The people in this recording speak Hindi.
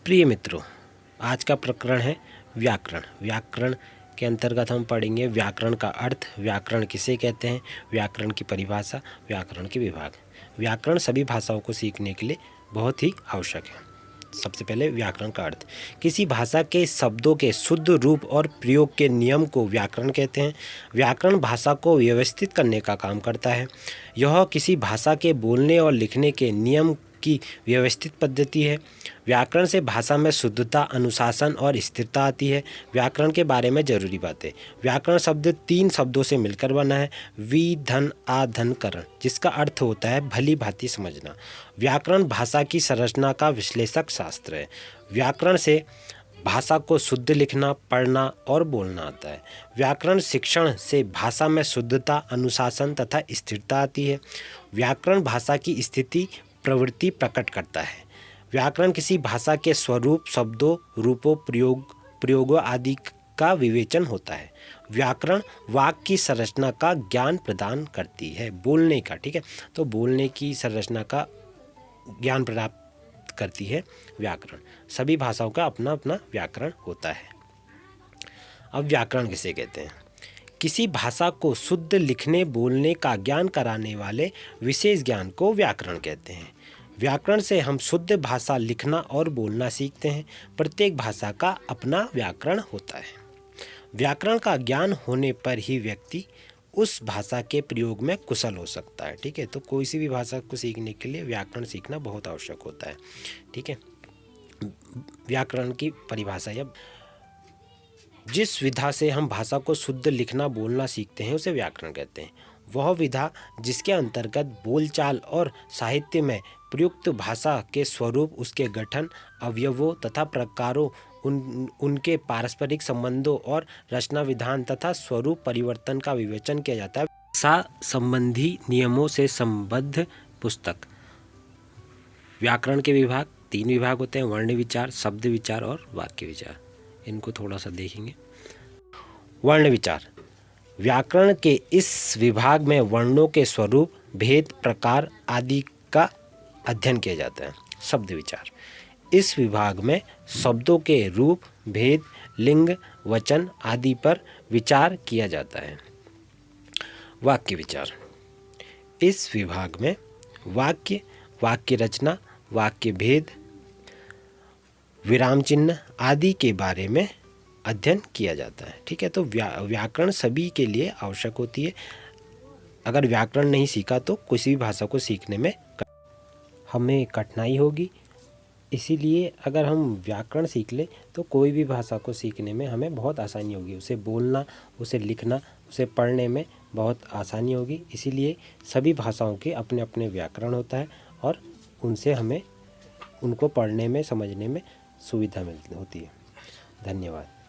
प्रिय मित्रों, आज का प्रकरण है व्याकरण। व्याकरण के अंतर्गत हम पढ़ेंगे व्याकरण का अर्थ, व्याकरण किसे कहते हैं, व्याकरण की परिभाषा, व्याकरण के विभाग। व्याकरण सभी भाषाओं को सीखने के लिए बहुत ही आवश्यक है। सबसे पहले व्याकरण का अर्थ। किसी भाषा के शब्दों के शुद्ध रूप और प्रयोग के नियम को व्याकरण कहते हैं। व्याकरण भाषा को व्यवस्थित करने का काम करता है। यह किसी भाषा के बोलने और लिखने के नियम की व्यवस्थित पद्धति है। व्याकरण से भाषा में शुद्धता, अनुशासन और स्थिरता आती है। व्याकरण के बारे में जरूरी बातें। व्याकरण शब्द 3 शब्दों से मिलकर बना है, वि धन आ धन करण, जिसका अर्थ होता है भली भांति समझना। व्याकरण भाषा की संरचना का विश्लेषक शास्त्र है। व्याकरण से भाषा को शुद्ध लिखना, पढ़ना और बोलना आता है। व्याकरण शिक्षण से भाषा में शुद्धता, अनुशासन तथा स्थिरता आती है। व्याकरण भाषा की स्थिति, प्रवृत्ति प्रकट करता है। व्याकरण किसी भाषा के स्वरूप, शब्दों, रूपों, प्रयोगों आदि का विवेचन होता है। व्याकरण वाक्य की संरचना का ज्ञान प्रदान करती है, बोलने का, ठीक है। तो बोलने की संरचना का ज्ञान प्राप्त करती है व्याकरण। सभी भाषाओं का अपना अपना व्याकरण होता है। अब व्याकरण किसे कहते हैं? किसी भाषा को शुद्ध लिखने, बोलने का ज्ञान कराने वाले विशेष ज्ञान को व्याकरण कहते हैं। व्याकरण से हम शुद्ध भाषा लिखना और बोलना सीखते हैं। प्रत्येक भाषा का अपना व्याकरण होता है। व्याकरण का ज्ञान होने पर ही व्यक्ति उस भाषा के प्रयोग में कुशल हो सकता है, ठीक है। तो कोई सी भी भाषा को सीखने के लिए व्याकरण सीखना बहुत आवश्यक होता है, ठीक है। व्याकरण की परिभाषा। अब जिस विधा से हम भाषा को शुद्ध लिखना, बोलना सीखते हैं उसे व्याकरण कहते हैं। वह विधा जिसके अंतर्गत बोलचाल और साहित्य में प्रयुक्त भाषा के स्वरूप, उसके गठन, अवयवों तथा प्रकारों, उनके पारस्परिक संबंधों और रचना विधान तथा स्वरूप परिवर्तन का विवेचन किया जाता है। भाषा संबंधी नियमों से संबद्ध पुस्तक। व्याकरण के विभाग 3 विभाग होते हैं, वर्ण विचार, शब्द विचार और वाक्य विचार। इनको थोड़ा सा देखेंगे। वर्ण विचार। व्याकरण के इस विभाग में वर्णों के स्वरूप, भेद, प्रकार आदि का अध्ययन किया जाता है। शब्द विचार। इस विभाग में शब्दों के रूप, भेद, लिंग, वचन आदि पर विचार किया जाता है। वाक्य विचार। इस विभाग में वाक्य, वाक्य रचना, वाक्य भेद, विराम चिन्ह आदि के बारे में अध्ययन किया जाता है, ठीक है। तो व्याकरण सभी के लिए आवश्यक होती है। अगर व्याकरण नहीं सीखा तो किसी भी भाषा को सीखने में हमें कठिनाई होगी। इसीलिए अगर हम व्याकरण सीख लें तो कोई भी भाषा को सीखने में हमें बहुत आसानी होगी। उसे बोलना, उसे लिखना, उसे पढ़ने में बहुत आसानी होगी। इसीलिए सभी भाषाओं के अपने अपने व्याकरण होता है और उनसे हमें उनको पढ़ने में, समझने में सुविधा मिलती होती है। धन्यवाद।